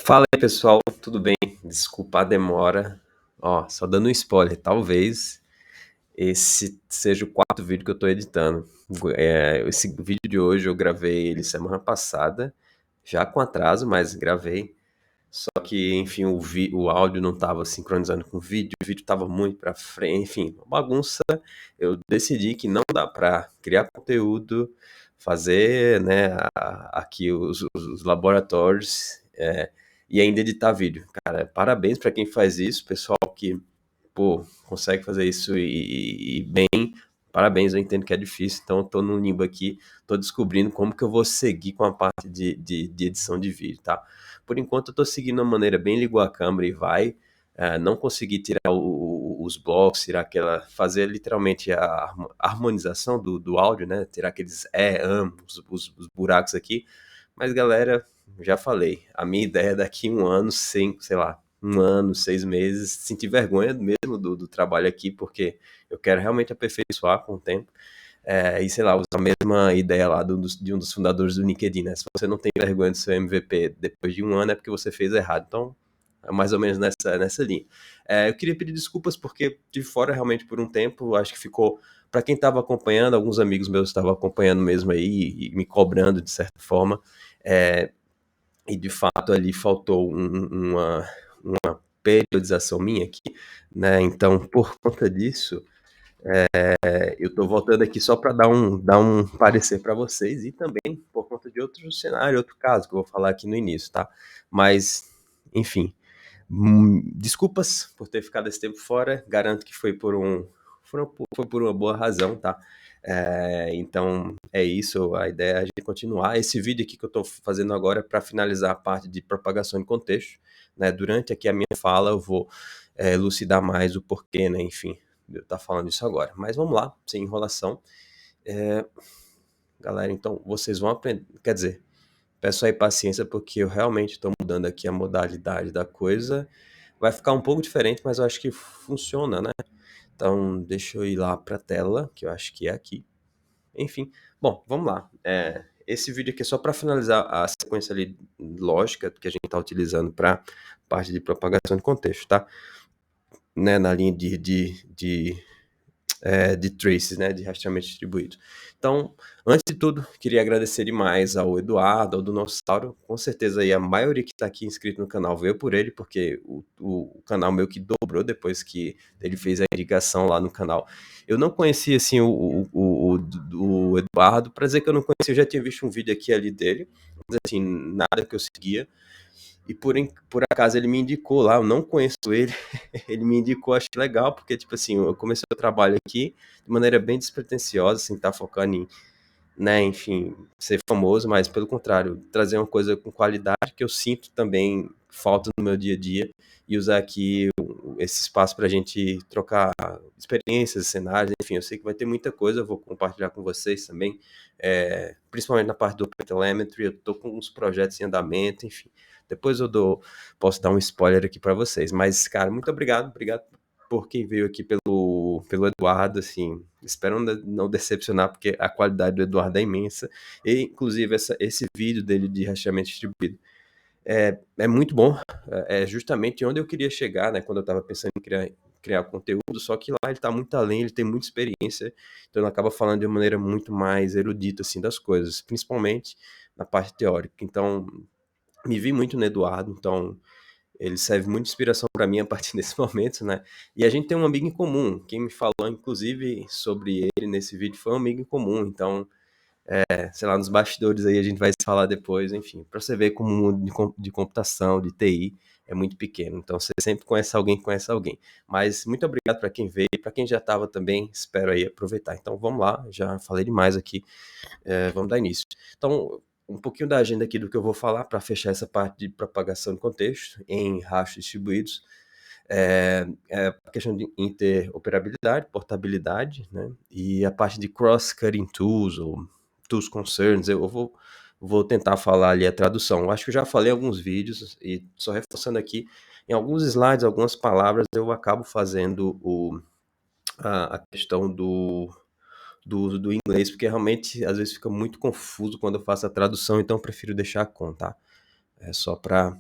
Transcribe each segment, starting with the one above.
Fala aí, pessoal, tudo bem? Desculpa a demora. Ó, só dando um spoiler, talvez esse seja o quarto vídeo que eu tô editando. Esse vídeo de hoje eu gravei ele semana passada, já com atraso, mas gravei. Só que, enfim, o áudio não estava sincronizando com o vídeo estava muito para frente, enfim, uma bagunça. Eu decidi que não dá para criar conteúdo, fazer, né, aqui os laboratórios e ainda editar vídeo. Cara, parabéns para quem faz isso, pessoal que, pô, consegue fazer isso e bem. Parabéns, eu entendo que é difícil, então eu tô no limbo aqui, tô descobrindo como que eu vou seguir com a parte de edição de vídeo, tá? Por enquanto eu tô seguindo uma maneira bem ligou a câmera e vai. Não consegui tirar os blocos, tirar aquela, fazer literalmente a harmonização do áudio, né? Tirar aqueles os buracos aqui. Mas galera, já falei, a minha ideia é daqui um ano, sem, sei lá, um ano, 6 meses, sentir vergonha mesmo do trabalho aqui, porque eu quero realmente aperfeiçoar com o tempo. E sei lá, usar a mesma ideia lá de um dos fundadores do LinkedIn, né? Se você não tem vergonha do seu MVP depois de um ano, é porque você fez errado. Então, é mais ou menos nessa linha. Eu queria pedir desculpas porque de fora realmente por um tempo, acho que ficou. Para quem estava acompanhando, alguns amigos meus estavam acompanhando mesmo aí e me cobrando de certa forma. É, e de fato ali faltou uma periodização minha aqui, né? Então, por conta disso, eu tô voltando aqui só para dar um parecer para vocês e também por conta de outro cenário, outro caso que eu vou falar aqui no início, tá? Mas, enfim, desculpas por ter ficado esse tempo fora, garanto que foi por uma boa razão, tá? Então é isso, a ideia é a gente continuar. Esse vídeo aqui que eu estou fazendo agora é para finalizar a parte de propagação de contexto, né? Durante aqui a minha fala eu vou elucidar mais o porquê, né? Enfim, de eu estar falando isso agora. Mas vamos lá, sem enrolação. É, Galera, então vocês vão aprender, quer dizer, peço aí paciência porque eu realmente estou mudando aqui a modalidade da coisa. Vai ficar um pouco diferente, mas eu acho que funciona, né? Então deixa eu ir lá para a tela, que eu acho que é aqui. Enfim, bom, vamos lá. Esse vídeo aqui é só para finalizar a sequência ali lógica que a gente está utilizando para parte de propagação de contexto, tá? Né, na linha de traces, né, de rastreamento distribuído. Então, antes de tudo, queria agradecer demais ao Eduardo, ao Dinossauro. Com certeza aí a maioria que está aqui inscrito no canal veio por ele, porque o canal meu que dobrou depois que ele fez a indicação lá no canal. Eu não conhecia assim o Eduardo, para dizer que eu não conhecia, eu já tinha visto um vídeo aqui ali dele, mas assim, nada que eu seguia. E por acaso ele me indicou lá, eu não conheço ele, ele me indicou, acho legal, porque, tipo assim, eu comecei o trabalho aqui de maneira bem despretensiosa, assim, tá focando em, né, enfim, ser famoso, mas pelo contrário, trazer uma coisa com qualidade que eu sinto também falta no meu dia a dia e usar aqui esse espaço para a gente trocar experiências, cenários, enfim, eu sei que vai ter muita coisa, eu vou compartilhar com vocês também, principalmente na parte do OpenTelemetry, eu tô com uns projetos em andamento, enfim, depois posso dar um spoiler aqui para vocês, mas, cara, muito obrigado por quem veio aqui pelo Eduardo, assim, espero não decepcionar, porque a qualidade do Eduardo é imensa, e inclusive esse vídeo dele de rastreamento distribuído é muito bom, é justamente onde eu queria chegar, né, quando eu estava pensando em criar conteúdo, só que lá ele está muito além, ele tem muita experiência, então ele acaba falando de uma maneira muito mais erudita, assim, das coisas, principalmente na parte teórica, então me vi muito no Eduardo, então ele serve muita inspiração para mim a partir desse momento, né? E a gente tem um amigo em comum. Quem me falou, inclusive, sobre ele nesse vídeo foi um amigo em comum. Então, sei lá, nos bastidores aí a gente vai se falar depois, enfim. Para você ver como o mundo de computação, de TI, é muito pequeno. Então, você sempre conhece alguém que conhece alguém. Mas muito obrigado para quem veio, para quem já estava também. Espero aí aproveitar. Então, vamos lá. Já falei demais aqui. Vamos dar início. Então, um pouquinho da agenda aqui do que eu vou falar para fechar essa parte de propagação de contexto em rastros distribuídos. A questão de interoperabilidade, portabilidade, né? E a parte de cross-cutting tools ou tools concerns, eu vou tentar falar ali a tradução. Eu acho que eu já falei em alguns vídeos e só reforçando aqui, em alguns slides, algumas palavras, eu acabo fazendo a questão do inglês, porque realmente às vezes fica muito confuso quando eu faço a tradução, então eu prefiro deixar com, tá? É só para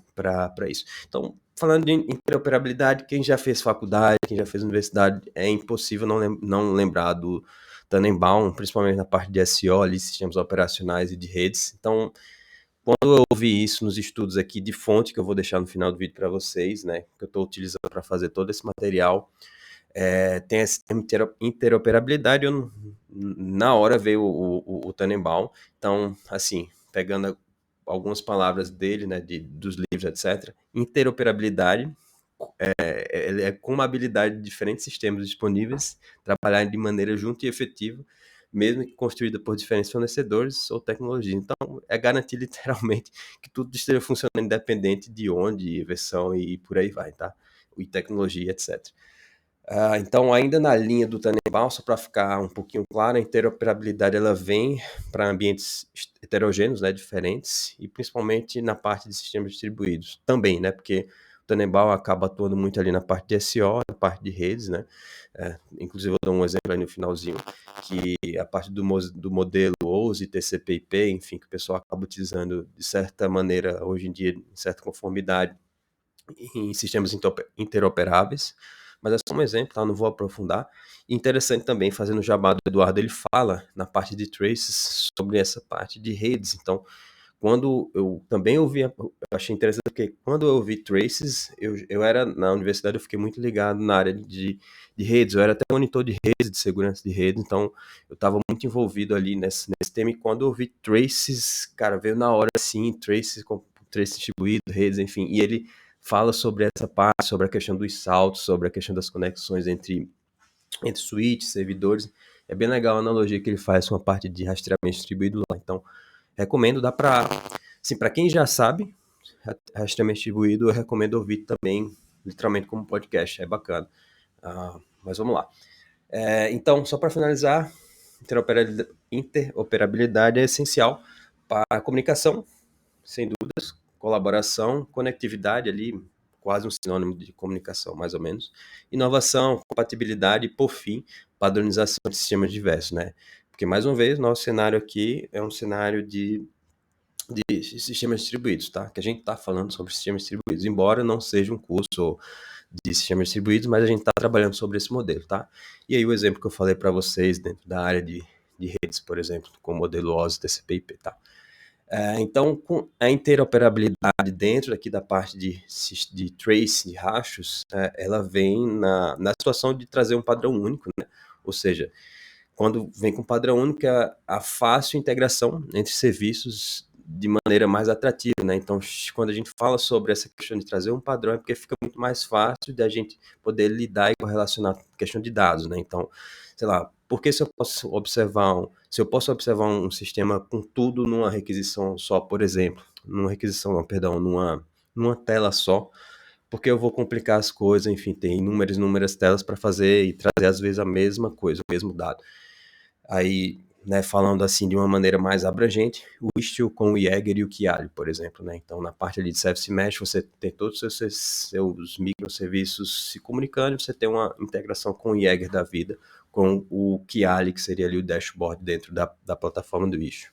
isso. Então, falando de interoperabilidade, quem já fez faculdade, quem já fez universidade, é impossível não lembrar do Tannenbaum, principalmente na parte de SEO, ali, sistemas operacionais e de redes. Então, quando eu ouvi isso nos estudos aqui de fonte, que eu vou deixar no final do vídeo para vocês, né, que eu estou utilizando para fazer todo esse material, tem essa interoperabilidade, na hora veio o Tannenbaum. Então, assim, pegando algumas palavras dele, né, dos livros, etc. Interoperabilidade é com uma habilidade de diferentes sistemas disponíveis trabalhar de maneira junta e efetiva, mesmo que construída por diferentes fornecedores ou tecnologias. Então, é garantir literalmente que tudo esteja funcionando independente de onde, versão e por aí vai, tá? E tecnologia, etc. Então, ainda na linha do Tannenbaum, só para ficar um pouquinho claro, a interoperabilidade ela vem para ambientes heterogêneos, né, diferentes, e principalmente na parte de sistemas distribuídos também, né, porque o Tannenbaum acaba atuando muito ali na parte de SEO, na parte de redes, né, inclusive eu dou um exemplo aí no finalzinho, que a parte do modelo OSI, TCP/IP, enfim, que o pessoal acaba utilizando de certa maneira, hoje em dia, em certa conformidade, em sistemas interoperáveis, mas é só um exemplo, tá? Não vou aprofundar. Interessante também, fazendo o jabá do Eduardo, ele fala na parte de traces sobre essa parte de redes. Então, quando eu também ouvi, eu achei interessante porque quando eu ouvi traces, eu era na universidade, eu fiquei muito ligado na área de redes, eu era até monitor de redes, de segurança de redes, então eu estava muito envolvido ali nesse tema, e quando eu ouvi traces, cara, veio na hora assim, traces com trace distribuído, redes, enfim, e ele fala sobre essa parte, sobre a questão dos saltos, sobre a questão das conexões entre switches, servidores. É bem legal a analogia que ele faz com a parte de rastreamento distribuído lá. Então, recomendo, dá para, assim, para quem já sabe, rastreamento distribuído, eu recomendo ouvir também, literalmente como podcast, é bacana. Mas vamos lá. Então, só para finalizar, interoperabilidade é essencial para a comunicação, sem dúvidas, colaboração, conectividade ali, quase um sinônimo de comunicação, mais ou menos, inovação, compatibilidade e, por fim, padronização de sistemas diversos, né? Porque, mais uma vez, nosso cenário aqui é um cenário de sistemas distribuídos, tá? Que a gente está falando sobre sistemas distribuídos, embora não seja um curso de sistemas distribuídos, mas a gente está trabalhando sobre esse modelo, tá? E aí o exemplo que eu falei para vocês dentro da área de redes, por exemplo, com o modelo OSI, TCP/IP, tá? Então, com a interoperabilidade dentro aqui da parte de trace, de rastros, ela vem na situação de trazer um padrão único, né? Ou seja, quando vem com padrão único, é a fácil integração entre serviços de maneira mais atrativa, né? Então, quando a gente fala sobre essa questão de trazer um padrão, é porque fica muito mais fácil de a gente poder lidar e correlacionar a questão de dados, né? Então, sei lá, porque se eu posso observar um sistema com tudo numa requisição só, por exemplo, numa requisição, não, perdão, numa tela só, porque eu vou complicar as coisas, enfim, tem inúmeras telas para fazer e trazer às vezes a mesma coisa, o mesmo dado. Aí, né, falando assim de uma maneira mais abrangente, o Istio com o Jaeger e o Chiali, por exemplo, né? Então, na parte ali de Service Mesh, você tem todos os seus microserviços se comunicando, você tem uma integração com o Jaeger da vida, com o Chiali, que seria ali o dashboard dentro da plataforma do Istio,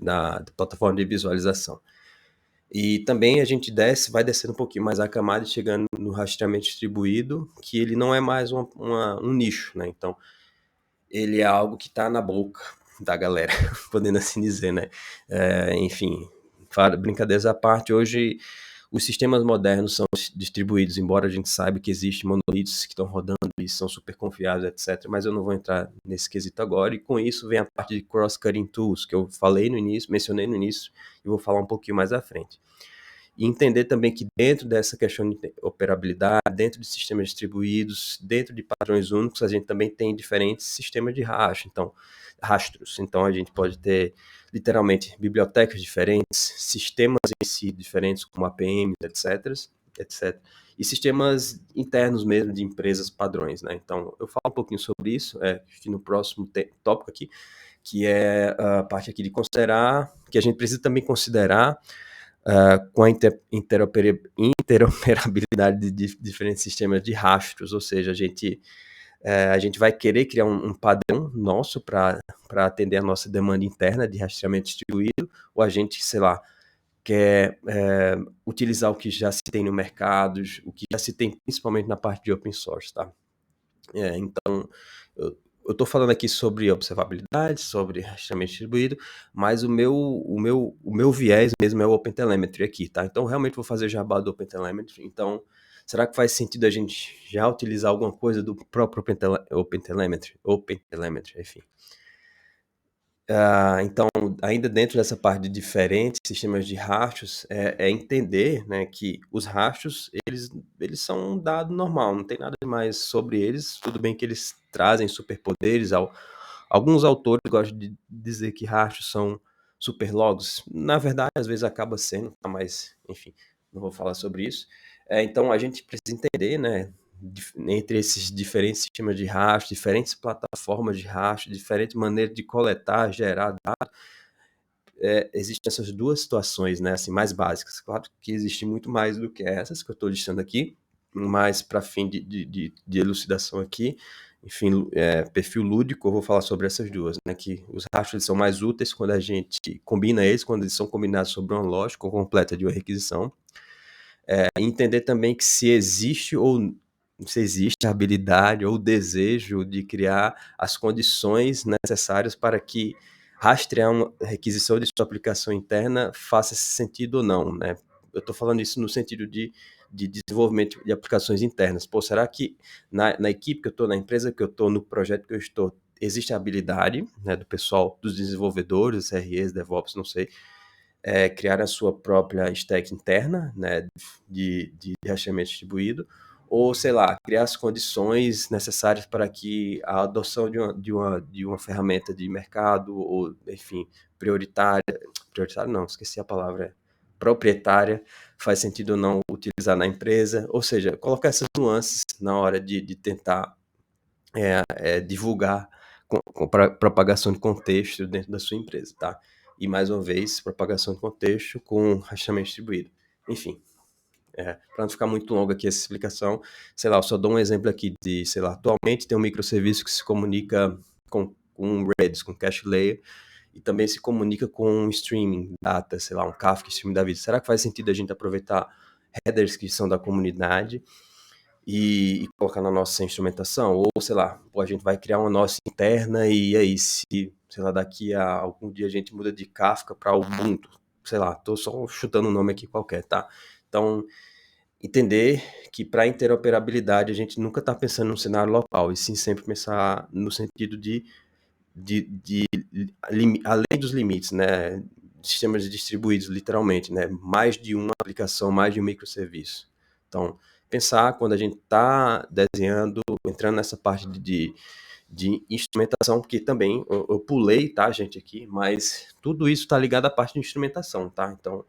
da plataforma de visualização. E também a gente vai descendo um pouquinho mais a camada e chegando no rastreamento distribuído, que ele não é mais um nicho, né? Então, ele é algo que está na boca da galera, podendo assim dizer, né? Enfim, brincadeiras à parte, hoje os sistemas modernos são distribuídos, embora a gente saiba que existem monolitos que estão rodando e são super confiáveis, etc. Mas eu não vou entrar nesse quesito agora, e com isso vem a parte de cross-cutting tools, que eu falei no início, mencionei no início, e vou falar um pouquinho mais à frente. E entender também que dentro dessa questão de operabilidade, dentro de sistemas distribuídos, dentro de padrões únicos, a gente também tem diferentes sistemas de rastros. Então, a gente pode ter, literalmente, bibliotecas diferentes, sistemas em si diferentes, como APMs, etc. E sistemas internos mesmo de empresas padrões, né? Então, eu falo um pouquinho sobre isso aqui no próximo tópico aqui, que é a parte aqui de considerar, que a gente precisa também considerar com a interoperabilidade de diferentes sistemas de rastros, ou seja, a gente vai querer criar um padrão nosso para atender a nossa demanda interna de rastreamento distribuído, ou a gente, sei lá, quer utilizar o que já se tem no mercado, o que já se tem principalmente na parte de open source, tá? Então, eu estou falando aqui sobre observabilidade, sobre rastreamento distribuído, mas o meu viés mesmo é o OpenTelemetry aqui, tá? Então, realmente vou fazer jabá do OpenTelemetry. Então, será que faz sentido a gente já utilizar alguma coisa do próprio OpenTelemetry, enfim. Então, ainda dentro dessa parte de diferentes sistemas de rastros, é entender, né, que os rastros, eles são um dado normal, não tem nada mais sobre eles. Tudo bem que eles trazem superpoderes. Alguns autores gostam de dizer que rastros são superlogs. Na verdade, às vezes acaba sendo, tá? Mas, enfim, não vou falar sobre isso. Então, a gente precisa entender, né, entre esses diferentes sistemas de rastro, diferentes plataformas de rastro, diferentes maneiras de coletar, gerar dados. Existem essas duas situações, né, assim, mais básicas. Claro que existe muito mais do que essas que eu estou listando aqui, mas para fim de elucidação aqui, enfim, perfil lúdico, eu vou falar sobre essas duas, né, que os rastros eles são mais úteis quando a gente combina eles, quando eles são combinados sobre uma lógica completa de uma requisição. Entender também que se existe a habilidade ou o desejo de criar as condições necessárias para que rastrear uma requisição de sua aplicação interna faça sentido ou não, né? Eu estou falando isso no sentido de desenvolvimento de aplicações internas. Pô, será que na equipe que eu estou, na empresa que eu estou, no projeto que eu estou, existe a habilidade, né, do pessoal, dos desenvolvedores, REs, DevOps, não sei, criar a sua própria stack interna, né, de rastreamento distribuído, ou, sei lá, criar as condições necessárias para que a adoção de uma ferramenta de mercado, ou, enfim, prioritária não, esqueci a palavra, proprietária, faz sentido ou não utilizar na empresa, ou seja, colocar essas nuances na hora de tentar divulgar com propagação de contexto dentro da sua empresa, tá? E mais uma vez, propagação de contexto com rastreamento distribuído. Enfim, para não ficar muito longa aqui essa explicação, sei lá, eu só dou um exemplo aqui de, sei lá, atualmente tem um microserviço que se comunica com Redis, com Cache Layer, e também se comunica com um streaming data, sei lá, um Kafka streaming da vida. Será que faz sentido a gente aproveitar headers que são da comunidade e colocar na nossa instrumentação? Ou, sei lá, pô, a gente vai criar uma nossa interna e aí, se, sei lá, daqui a algum dia a gente muda de Kafka para Ubuntu, sei lá, tô só chutando um nome aqui qualquer, tá? Então, entender que para interoperabilidade a gente nunca está pensando num cenário local, e sim sempre pensar no sentido de além dos limites, né? Sistemas distribuídos, literalmente, né? Mais de uma aplicação, mais de um microserviço. Então, pensar quando a gente está desenhando, entrando nessa parte de instrumentação, porque também eu pulei, tá, gente, aqui, mas tudo isso está ligado à parte de instrumentação, tá? Então,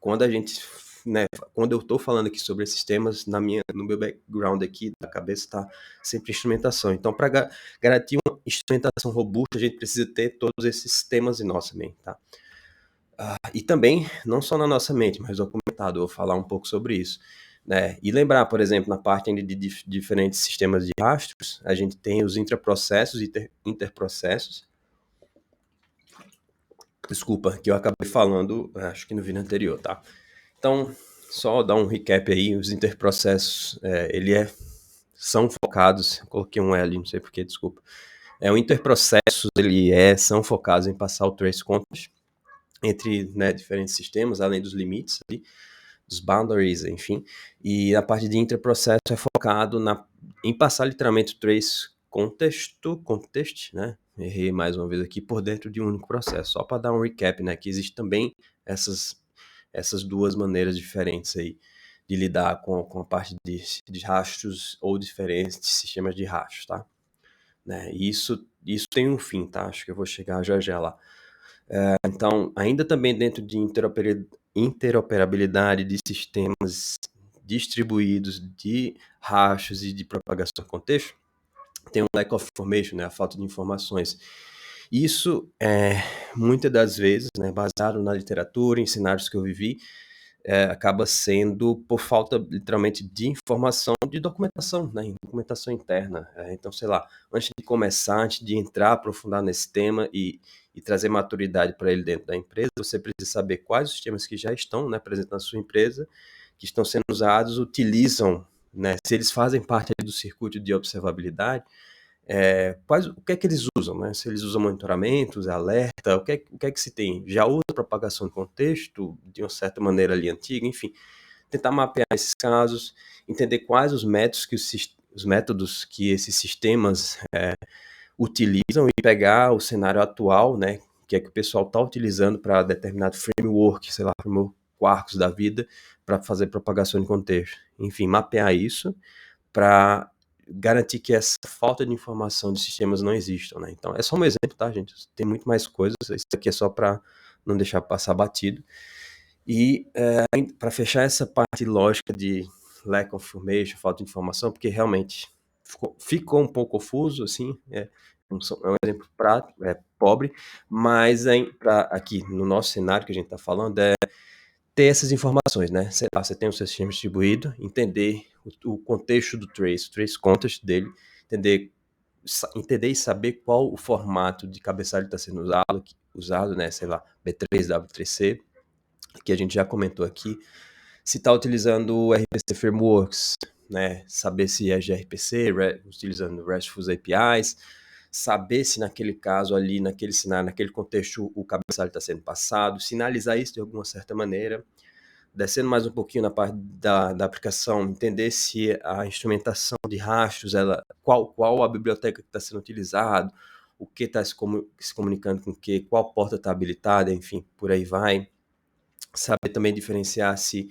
quando a gente, né, quando eu estou falando aqui sobre esses temas, no meu background aqui da cabeça está sempre instrumentação. Então, para garantir uma instrumentação robusta, a gente precisa ter todos esses temas em nossa mente, tá? E também, não só na nossa mente, mas documentado, eu vou falar um pouco sobre isso, né? E lembrar, por exemplo, na parte ainda de diferentes sistemas de rastros, a gente tem os intraprocessos e interprocessos. Desculpa, que eu acabei falando, acho que no vídeo anterior, tá? Então, só dar um recap aí, os interprocessos, são focados, coloquei um L, não sei porquê, desculpa. O interprocessos, são focados em passar o trace context entre, né, diferentes sistemas, além dos limites ali, dos boundaries, enfim. E a parte de interprocesso é focado em passar literalmente o trace context, né? Errei mais uma vez aqui, por dentro de um único processo. Só para dar um recap, né? Que existe também essas duas maneiras diferentes aí de lidar com a parte de rastros ou diferentes sistemas de rastros, tá? Né? E isso tem um fim, tá? Acho que eu vou chegar já já lá. Então, ainda também dentro de interoperabilidade de sistemas distribuídos de rastros e de propagação de contexto, tem um lack of information, né, a falta de informações. Isso muitas das vezes, né, baseado na literatura, em cenários que eu vivi, acaba sendo por falta, literalmente, de informação, de documentação, né, documentação interna. Então, sei lá, antes de começar, antes de entrar, aprofundar nesse tema e e trazer maturidade para ele dentro da empresa, você precisa saber quais os sistemas que já estão, né, presentes na sua empresa, que estão sendo usados, utilizam, né, se eles fazem parte do circuito de observabilidade, o que é que eles usam, né? Se eles usam monitoramentos, alerta, o que é que se tem? Já usa propagação de contexto de uma certa maneira ali antiga, enfim, tentar mapear esses casos, entender quais os métodos que esses sistemas utilizam e pegar o cenário atual, né, que é que o pessoal está utilizando para determinado framework, sei lá, framework Quarkus da vida, para fazer propagação de contexto. Enfim, mapear isso para garantir que essa falta de informação de sistemas não existam, né? Então, é só um exemplo, tá, gente? Tem muito mais coisas, isso aqui é só para não deixar passar batido. E para fechar essa parte lógica de lack of information, falta de informação, porque realmente ficou um pouco confuso, assim, é um exemplo prático, pobre, mas aqui no nosso cenário que a gente está falando ter essas informações, né? Sei lá, você tem o seu sistema distribuído, entender o contexto do trace, o trace context dele, entender e saber qual o formato de cabeçalho está sendo usado, né? Sei lá, B3, W3C, que a gente já comentou aqui. Se está utilizando o RPC Frameworks, né? Saber se é gRPC, utilizando RESTful APIs, saber se naquele caso ali, naquele cenário, naquele contexto, o cabeçalho está sendo passado, sinalizar isso de alguma certa maneira. Descendo mais um pouquinho na parte da aplicação, entender se a instrumentação de rastros, qual a biblioteca que está sendo utilizada, o que está se comunicando com o que, qual porta está habilitada, enfim, por aí vai. Saber também diferenciar se,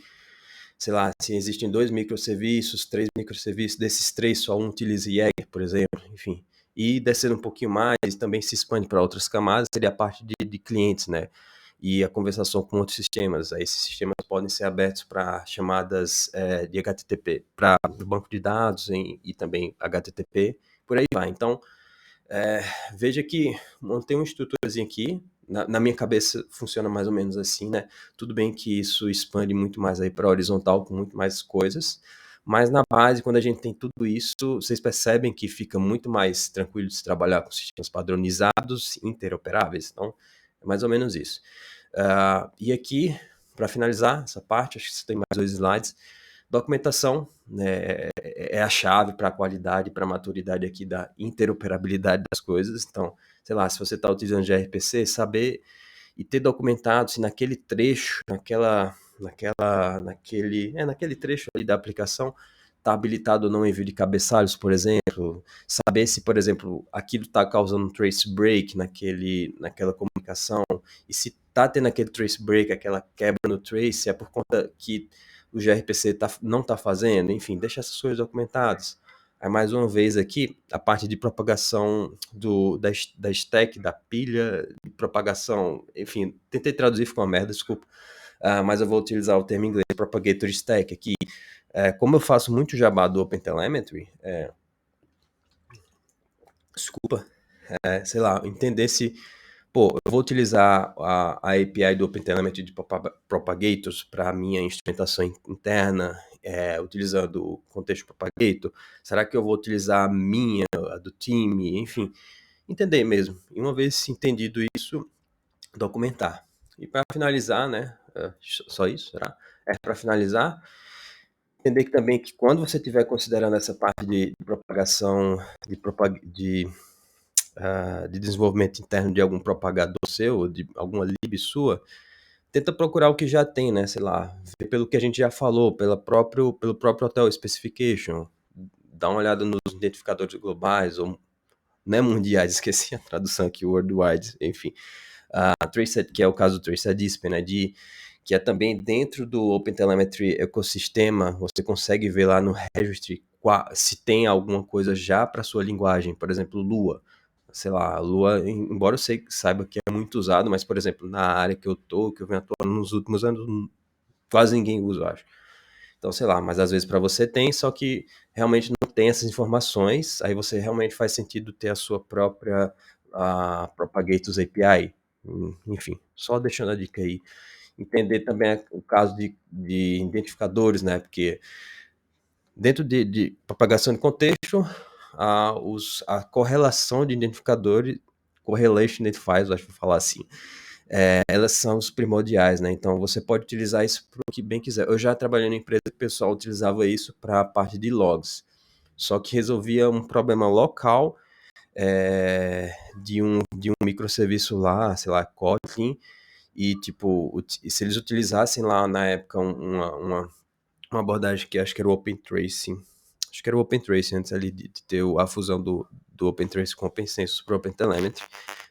sei lá, se existem 2 microserviços, 3 microserviços, desses 3 só um utiliza Jaeger, por exemplo, enfim. E descendo um pouquinho mais, também se expande para outras camadas, seria a parte de clientes, né? E a conversação com outros sistemas. Aí esses sistemas podem ser abertos para chamadas de HTTP, para o banco de dados e também HTTP, por aí vai. Então, veja que montei uma estruturazinha aqui, na minha cabeça funciona mais ou menos assim, né? Tudo bem que isso expande muito mais aí para horizontal, com muito mais coisas, mas na base, quando a gente tem tudo isso, vocês percebem que fica muito mais tranquilo de se trabalhar com sistemas padronizados, interoperáveis. Então, é mais ou menos isso. E aqui, para finalizar essa parte, acho que você tem mais 2 slides. Documentação, né, é a chave para a qualidade, para a maturidade aqui da interoperabilidade das coisas. Então, sei lá, se você está utilizando gRPC, saber e ter documentado se naquele trecho, naquele trecho ali da aplicação está habilitado ou não envio de cabeçalhos, por exemplo, saber se, por exemplo, aquilo está causando um trace break naquela comunicação, e se está tendo aquele trace break, aquela quebra no trace, é por conta que o gRPC não está fazendo, enfim, deixa essas coisas documentadas. Aí, mais uma vez aqui, a parte de propagação da stack, da pilha, de propagação, enfim, tentei traduzir, ficou uma merda, desculpa, mas eu vou utilizar o termo em inglês, propagator stack aqui. Como eu faço muito jabá do OpenTelemetry, desculpa, sei lá, entender se, eu vou utilizar a API do OpenTelemetry de Propagators para a minha instrumentação interna, utilizando o contexto Propagator, será que eu vou utilizar a minha, a do time, enfim, entender mesmo. E uma vez entendido isso, documentar. E para finalizar, né, só isso, será? Para finalizar, entender que também que quando você estiver considerando essa parte de propagação, de desenvolvimento interno de algum propagador seu, ou de alguma lib sua, tenta procurar o que já tem, né? Sei lá, ver pelo que a gente já falou, pelo próprio Hotel Specification, dá uma olhada nos identificadores globais, ou não é mundiais, esqueci a tradução aqui, worldwide, enfim. Traced, que é o caso do Traced ISP, né? Que é também dentro do OpenTelemetry ecossistema, você consegue ver lá no registry se tem alguma coisa já para sua linguagem, por exemplo, Lua. Sei lá, Lua, embora eu saiba que é muito usado, mas, por exemplo, na área que eu venho atuando nos últimos anos, quase ninguém usa, eu acho. Então, sei lá, mas às vezes para você tem, só que realmente não tem essas informações, aí você realmente faz sentido ter a sua própria Propagators API. Enfim, só deixando a dica aí. Entender também o caso de identificadores, né? Porque dentro de propagação de contexto, a correlação de identificadores correlation identifiers, acho que vou falar assim, elas são os primordiais, né? Então você pode utilizar isso para o que bem quiser. Eu já trabalhei em empresa que o pessoal utilizava isso para a parte de logs, só que resolvia um problema local de um microserviço lá, sei lá, Kotlin, e tipo, se eles utilizassem lá na época uma abordagem que acho que era o Open Tracing, acho que era o Open Tracing antes ali de ter a fusão do Open Tracing com o Open Census para o Open Telemetry,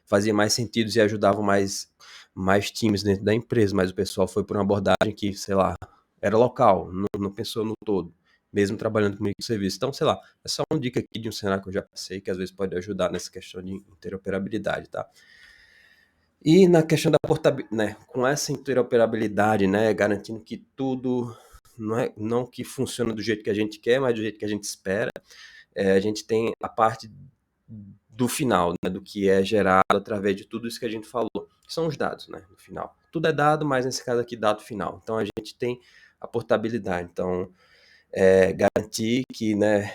fazia mais sentido e ajudava mais times dentro da empresa, mas o pessoal foi por uma abordagem que, sei lá, era local, não pensou no todo, mesmo trabalhando com microserviço. Então, sei lá, é só uma dica aqui de um cenário que eu já passei, que às vezes pode ajudar nessa questão de interoperabilidade, tá? E na questão da portabilidade, né, com essa interoperabilidade, né, garantindo que tudo não que funciona do jeito que a gente quer, mas do jeito que a gente espera, a gente tem a parte do final, né, do que é gerado através de tudo isso que a gente falou, que são os dados, né, no final. Tudo é dado, mas nesse caso aqui, dado final. Então, a gente tem a portabilidade. Então, garantir que, né,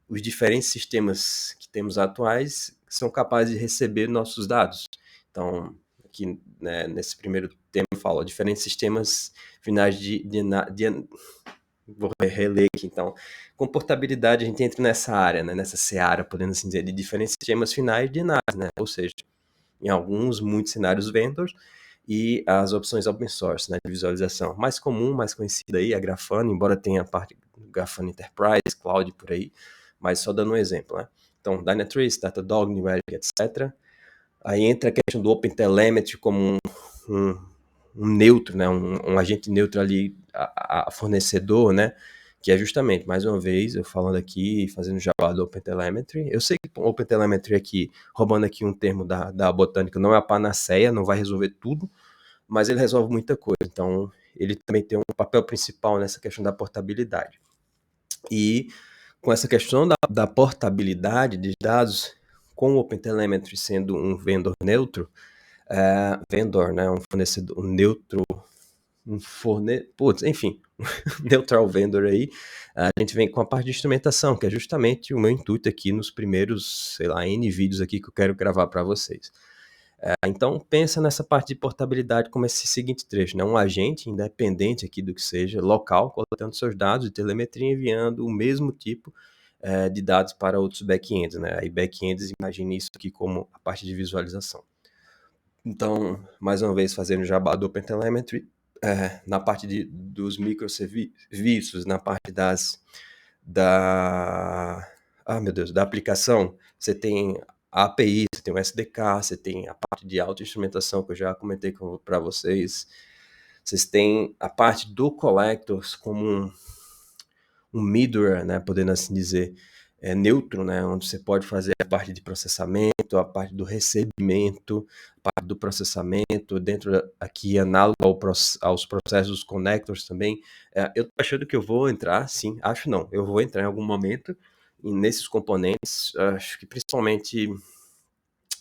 os diferentes sistemas que temos atuais são capazes de receber nossos dados. Então, aqui, né, nesse primeiro tema, eu falo diferentes sistemas finais vou reler aqui, então, com portabilidade a gente entra nessa área, né, nessa seara, podendo assim dizer, de diferentes sistemas finais de NAS, né, ou seja, em muitos cenários vendors, e as opções open source, né, de visualização. Mais comum, mais conhecida aí, é a Grafana, embora tenha a parte do Grafana Enterprise, Cloud, por aí, mas só dando um exemplo, né. Então, Dynatrace, Datadog, New Relic, etc. Aí entra a questão do Open Telemetry como um neutro, né, um agente neutro ali, a fornecedor, né, que é justamente, mais uma vez, eu falando aqui, fazendo jabá do OpenTelemetry. Eu sei que o OpenTelemetry aqui, roubando aqui um termo da botânica, não é a panaceia, não vai resolver tudo, mas ele resolve muita coisa. Então, ele também tem um papel principal nessa questão da portabilidade. E com essa questão da portabilidade de dados, com o OpenTelemetry sendo um vendor neutro, vendor, né, um fornecedor neutro, enfim, neutral vendor aí, a gente vem com a parte de instrumentação, que é justamente o meu intuito aqui nos primeiros, sei lá, N vídeos aqui que eu quero gravar para vocês. Então, pensa nessa parte de portabilidade como esse seguinte trecho, né? Um agente independente aqui do que seja, local, coletando seus dados de telemetria e enviando o mesmo tipo de dados para outros backends, né? Aí backends, imagine isso aqui como a parte de visualização. Então, mais uma vez, fazendo jabá do OpenTelemetry, na parte dos microserviços, na parte da aplicação, você tem a API, você tem o SDK, você tem a parte de auto-instrumentação, que eu já comentei para vocês. Vocês têm a parte do Collectors como um middleware, né, podendo assim dizer, neutro, né, onde você pode fazer a parte de processamento, a parte do recebimento, a parte do processamento, dentro aqui análogo aos processos dos connectors também. Eu tô achando que eu vou entrar, sim, acho não, eu vou entrar em algum momento nesses componentes, acho que principalmente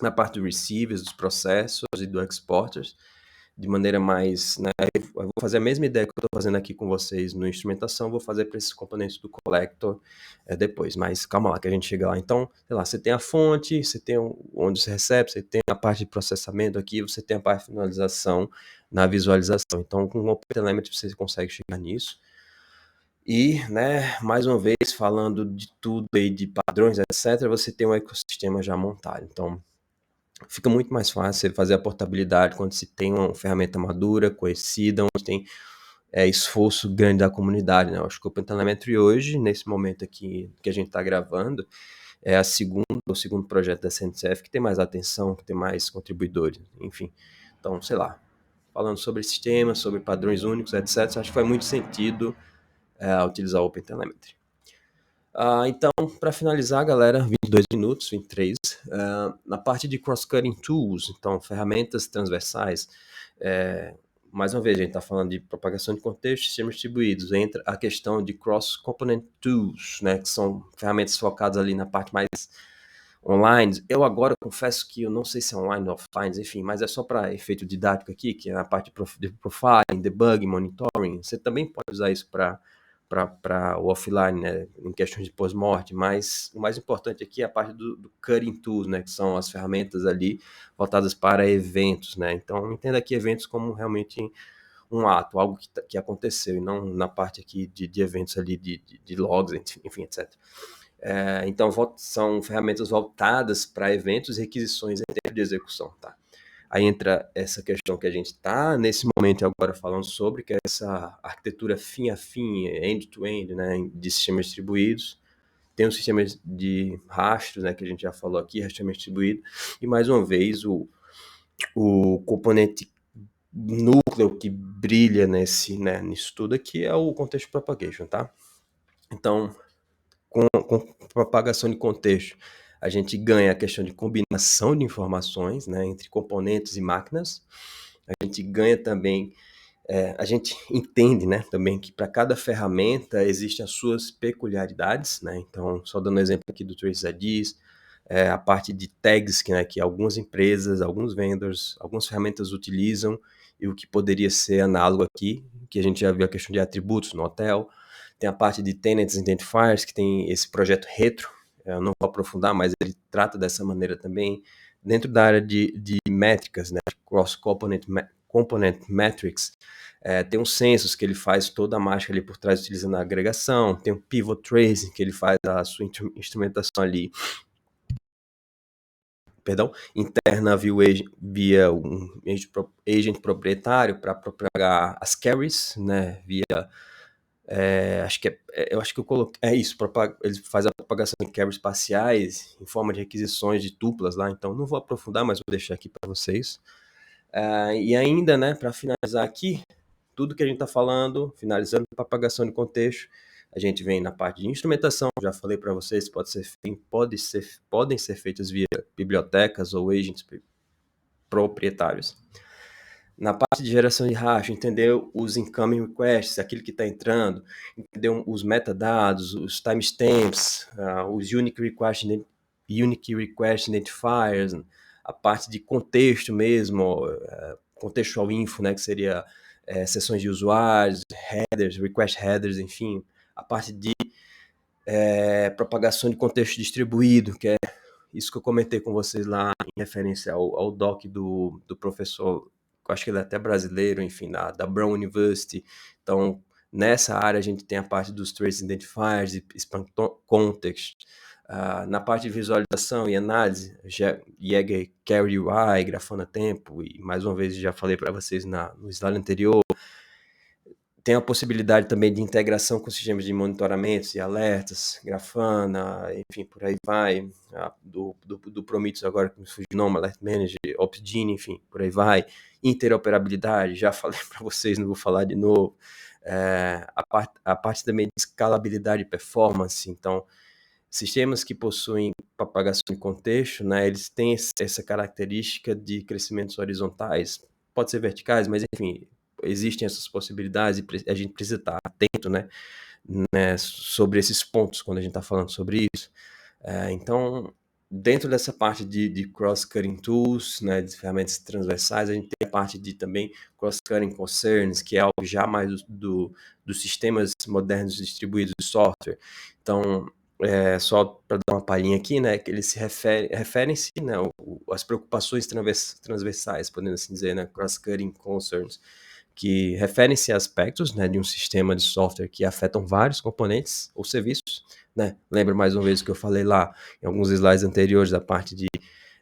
na parte do receivers, dos processos e do exporters, de maneira mais, né, eu vou fazer a mesma ideia que eu estou fazendo aqui com vocês no instrumentação, vou fazer para esses componentes do collector depois, mas calma lá que a gente chega lá. Então, sei lá, você tem a fonte, você tem onde você recebe, você tem a parte de processamento aqui, você tem a parte de finalização na visualização. Então, com o OpenTelemetry você consegue chegar nisso. E, né, mais uma vez, falando de tudo aí, de padrões, etc., você tem um ecossistema já montado. Então, fica muito mais fácil fazer a portabilidade quando se tem uma ferramenta madura, conhecida, onde tem esforço grande da comunidade, né? Eu acho que o OpenTelemetry hoje, nesse momento aqui que a gente está gravando, é o segundo projeto da CNCF que tem mais atenção, que tem mais contribuidores, enfim. Então, sei lá, falando sobre sistemas, sobre padrões únicos, etc., acho que faz muito sentido utilizar o OpenTelemetry. Então, para finalizar, galera, 22 minutos, 23, na parte de cross-cutting tools, então, ferramentas transversais, mais uma vez, a gente está falando de propagação de contexto, sistemas distribuídos, entra a questão de cross-component tools, né, que são ferramentas focadas ali na parte mais online. Eu agora confesso que eu não sei se é online ou offline, enfim, mas é só para efeito didático aqui, que é na parte de profiling, debugging, monitoring. Você também pode usar isso para para o offline, né, em questões de pós-morte, mas o mais importante aqui é a parte do cutting tools, né, que são as ferramentas ali voltadas para eventos, né. Então entenda aqui eventos como realmente um ato, algo que aconteceu, e não na parte aqui de eventos ali de logs, enfim, etc. Então são ferramentas voltadas para eventos e requisições em tempo de execução, tá? Aí entra essa questão que a gente está nesse momento agora falando sobre, que é essa arquitetura fim a fim, end-to-end, né, de sistemas distribuídos. Tem um sistema de rastros, né, que a gente já falou aqui, rastreamento distribuído, e mais uma vez o componente núcleo que brilha nisso tudo aqui é o Context Propagation, tá? Então, com propagação de contexto, a gente ganha a questão de combinação de informações, né, entre componentes e máquinas. A gente ganha também, a gente entende, né, também que para cada ferramenta existem as suas peculiaridades, né? Então, só dando um exemplo aqui do Trace IDs, a parte de tags que algumas empresas, alguns vendors, algumas ferramentas utilizam, e o que poderia ser análogo aqui, que a gente já viu a questão de atributos no hotel. Tem a parte de Tenants Identifiers, que tem esse projeto retro, eu não vou aprofundar, mas ele trata dessa maneira também. Dentro da área de métricas, né, Component Metrics, tem um Census, que ele faz toda a mágica ali por trás utilizando a agregação, tem o Pivot Tracing, que ele faz a sua instrumentação ali, interna via um agent proprietário para propagar as carries, né, via eu acho que eu coloquei. É isso, ele faz a propagação de carries parciais em forma de requisições de tuplas lá, então não vou aprofundar, mas vou deixar aqui para vocês. E ainda, né, para finalizar aqui, tudo que a gente está falando, finalizando a propagação de contexto, a gente vem na parte de instrumentação, já falei para vocês, podem ser feitas via bibliotecas ou agents proprietários. Na parte de geração de rastro, entender os incoming requests, aquilo que está entrando, entender os metadados, os timestamps, os unique request identifiers, a parte de contexto mesmo, contextual info, né, que seria sessões de usuários, headers, request headers, enfim, a parte de propagação de contexto distribuído, que é isso que eu comentei com vocês lá em referência ao doc do professor, eu acho que ele é até brasileiro, enfim, da Brown University. Então, nessa área a gente tem a parte dos Trace Identifiers e Span Context. Na parte de visualização e análise, Jaeger Carry UI, Grafana Tempo, e mais uma vez já falei para vocês no slide anterior, tem a possibilidade também de integração com sistemas de monitoramentos e alertas, Grafana, enfim, por aí vai, do Prometheus agora, que me fugiu o nome, Alert Manager, Opsgenie, enfim, por aí vai. Interoperabilidade, já falei para vocês, não vou falar de novo. A parte também de escalabilidade e performance, então, sistemas que possuem propagação de contexto, né, eles têm essa característica de crescimentos horizontais, pode ser verticais, mas enfim, existem essas possibilidades e a gente precisa estar atento, né, sobre esses pontos quando a gente está falando sobre isso. Então, dentro dessa parte de cross-cutting tools, né, de ferramentas transversais, a gente tem a parte de também cross-cutting concerns, que é algo já mais dos sistemas modernos distribuídos de software. Então, só para dar uma palhinha aqui, né, que eles referem-se, né, as preocupações transversais, podemos assim dizer, né, cross-cutting concerns, que referem-se a aspectos, né, de um sistema de software que afetam vários componentes ou serviços, né? Lembra mais uma vez que eu falei lá em alguns slides anteriores da parte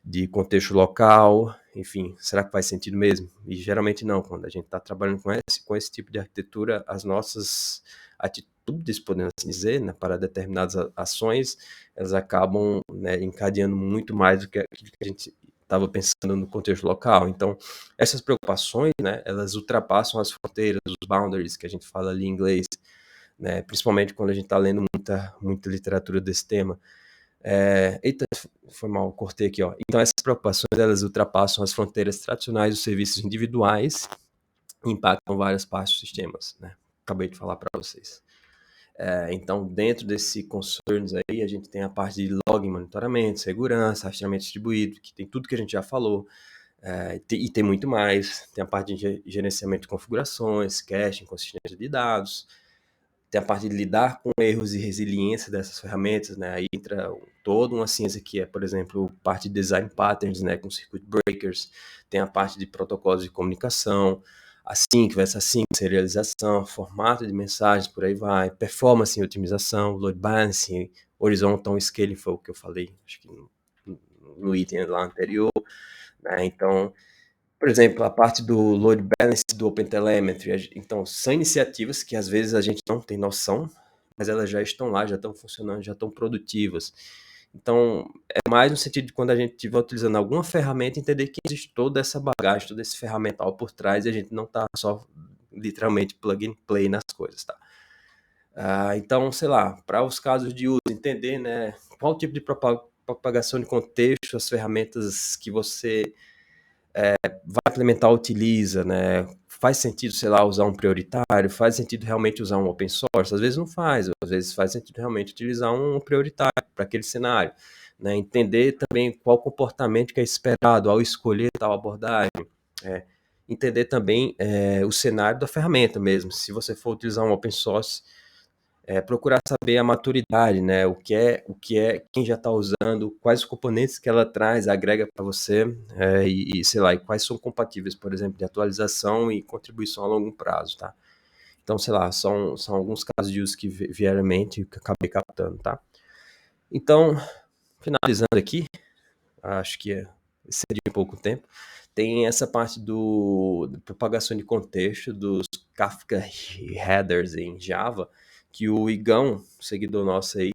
de contexto local, enfim, será que faz sentido mesmo? E geralmente não, quando a gente está trabalhando com esse tipo de arquitetura, as nossas atitudes, podemos assim dizer, né, para determinadas ações, elas acabam, né, encadeando muito mais do que aquilo que a gente estava pensando no contexto local. Então, essas preocupações, né, elas ultrapassam as fronteiras, os boundaries, que a gente fala ali em inglês, né, principalmente quando a gente está lendo muita literatura desse tema. Eita, foi mal, cortei aqui, ó. Então, essas preocupações, elas ultrapassam as fronteiras tradicionais dos serviços individuais e impactam várias partes dos sistemas, né? Acabei de falar para vocês. Então, dentro desse concerns aí, a gente tem a parte de log, monitoramento, segurança, rastreamento distribuído, que tem tudo que a gente já falou, e tem muito mais. Tem a parte de gerenciamento de configurações, caching, consistência de dados, tem a parte de lidar com erros e resiliência dessas ferramentas, né? Aí entra toda uma ciência que é, por exemplo, parte de design patterns, né? Com circuit breakers, tem a parte de protocolos de comunicação, async versus async, serialização, formato de mensagens, por aí vai, performance e otimização, load balancing, horizontal scaling foi o que eu falei, acho que no item lá anterior, né? Então, por exemplo, a parte do load balance do OpenTelemetry, então são iniciativas que às vezes a gente não tem noção, mas elas já estão lá, já estão funcionando, já estão produtivas. Então, é mais no sentido de quando a gente estiver utilizando alguma ferramenta, entender que existe toda essa bagagem, todo esse ferramental por trás, e a gente não está só literalmente plug and play nas coisas, tá? Então, sei lá, para os casos de uso, entender, né, qual tipo de propagação de contexto, as ferramentas que você vai implementar, utiliza, né? Faz sentido, sei lá, usar um prioritário? Faz sentido realmente usar um open source? Às vezes não faz, às vezes faz sentido realmente utilizar um prioritário para aquele cenário, né? Entender também qual comportamento que é esperado ao escolher tal abordagem, é, entender também o cenário da ferramenta mesmo. Se você for utilizar um open source, procurar saber a maturidade, né? O que é, quem já está usando, quais os componentes que ela traz, agrega para você, sei lá, e quais são compatíveis, por exemplo, de atualização e contribuição a longo prazo, tá? Então, sei lá, são alguns casos de uso que vieram à mente e que eu acabei captando, tá? Então, finalizando aqui, acho que excedi um pouco o tempo, tem essa parte da propagação de contexto dos Kafka headers em Java, que o Igão, seguidor nosso aí,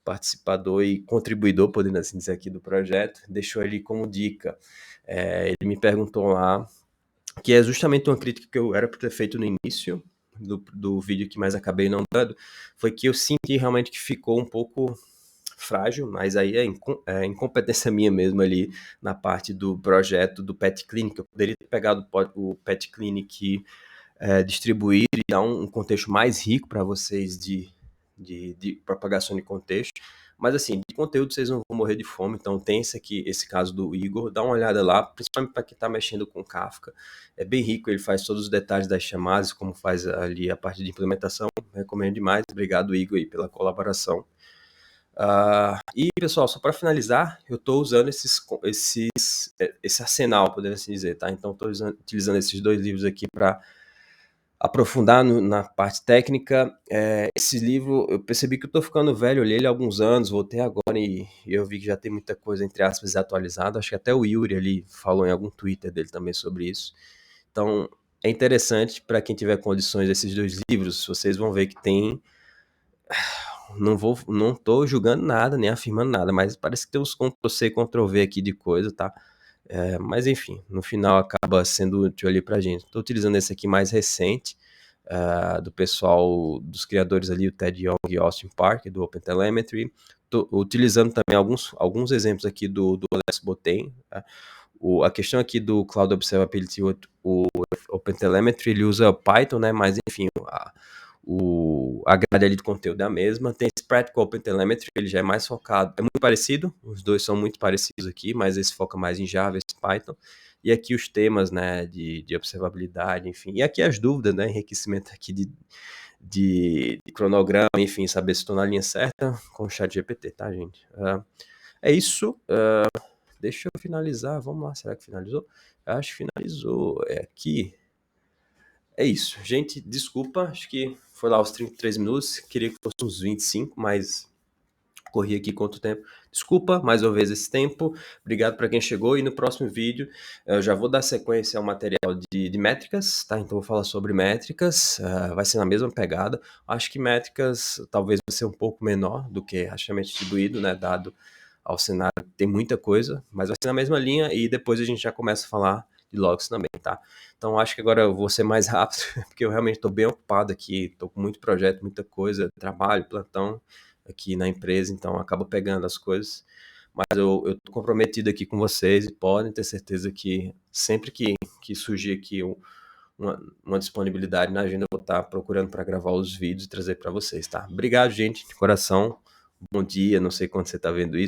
participador e contribuidor, podendo assim dizer aqui, do projeto, deixou ele como dica. Ele me perguntou lá, que é justamente uma crítica que eu era para ter feito no início do vídeo que mais acabei não dando, foi que eu senti realmente que ficou um pouco frágil, mas aí é incompetência minha mesmo ali na parte do projeto do Pet Clinic. Eu poderia ter pegado o Pet Clinic, distribuir e dar um contexto mais rico para vocês de propagação de contexto. Mas assim, de conteúdo vocês não vão morrer de fome, então tem esse caso do Igor, dá uma olhada lá, principalmente para quem está mexendo com Kafka. É bem rico, ele faz todos os detalhes das chamadas, como faz ali a parte de implementação. Recomendo demais. Obrigado, Igor, aí, pela colaboração. E, pessoal, só para finalizar, eu estou usando esse arsenal, podemos assim dizer, tá? Então, estou utilizando esses dois livros aqui para aprofundar na parte técnica. Esse livro, eu percebi que eu estou ficando velho, eu li ele há alguns anos, voltei agora e eu vi que já tem muita coisa, entre aspas, atualizada. Acho que até o Yuri ali falou em algum Twitter dele também sobre isso. Então, é interessante para quem tiver condições desses dois livros, vocês vão ver que tem. Não tô julgando nada, nem afirmando nada, mas parece que tem uns Ctrl+C, Ctrl+V aqui de coisa, tá? Mas enfim, no final acaba sendo útil ali pra gente. Tô utilizando esse aqui mais recente, do pessoal, dos criadores ali, o Ted Young e Austin Park, do OpenTelemetry. Tô utilizando também alguns exemplos aqui do Alex Botem, tá? A questão aqui do Cloud Observability, o OpenTelemetry, ele usa Python, né? Mas enfim, a grade ali do conteúdo é a mesma. Tem esse Practical OpenTelemetry, ele já é mais focado, é muito parecido, os dois são muito parecidos aqui, mas esse foca mais em Java, esse Python. E aqui os temas, né, de observabilidade, enfim. E aqui as dúvidas, né, enriquecimento aqui de cronograma, enfim, saber se estou na linha certa com o chat GPT, tá, gente? É isso. Deixa eu finalizar, vamos lá, será que finalizou? Acho que finalizou. É aqui. É isso. Gente, desculpa, acho que foi lá os 33 minutos. Queria que fosse uns 25, mas corri aqui quanto tempo. Desculpa mais uma vez esse tempo. Obrigado para quem chegou. E no próximo vídeo eu já vou dar sequência ao material de métricas, tá? Então vou falar sobre métricas. Vai ser na mesma pegada. Acho que métricas talvez vai ser um pouco menor do que rastreamento distribuído, né? Dado ao cenário, tem muita coisa, mas vai ser na mesma linha e depois a gente já começa a falar de logs também, tá? Então acho que agora eu vou ser mais rápido, porque eu realmente estou bem ocupado aqui, estou com muito projeto, muita coisa, trabalho, plantão aqui na empresa, então acabo pegando as coisas. Mas eu estou comprometido aqui com vocês e podem ter certeza que sempre que surgir aqui uma disponibilidade na agenda, eu vou estar procurando para gravar os vídeos e trazer para vocês, tá? Obrigado, gente, de coração. Bom dia, não sei quando você está vendo isso.